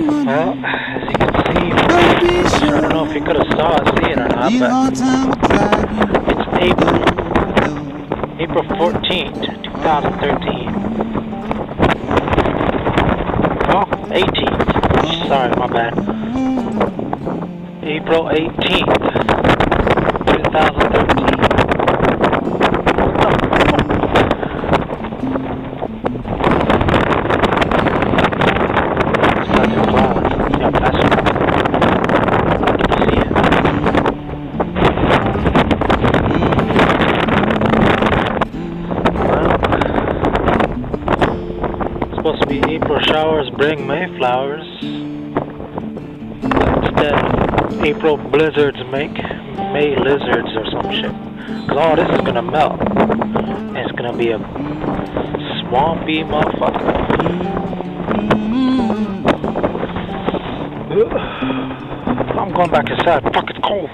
Well, as you can see, I don't know if you could have see it or not, but it's April 14th, 2013. Oh, 18th. Sorry, my bad. April 18th, 2013. Supposed to be April showers bring May flowers. Instead, April blizzards make May lizards or some shit. Cause all this is gonna melt. And it's gonna be a swampy motherfucker. I'm going back inside. Fuck, it's cold.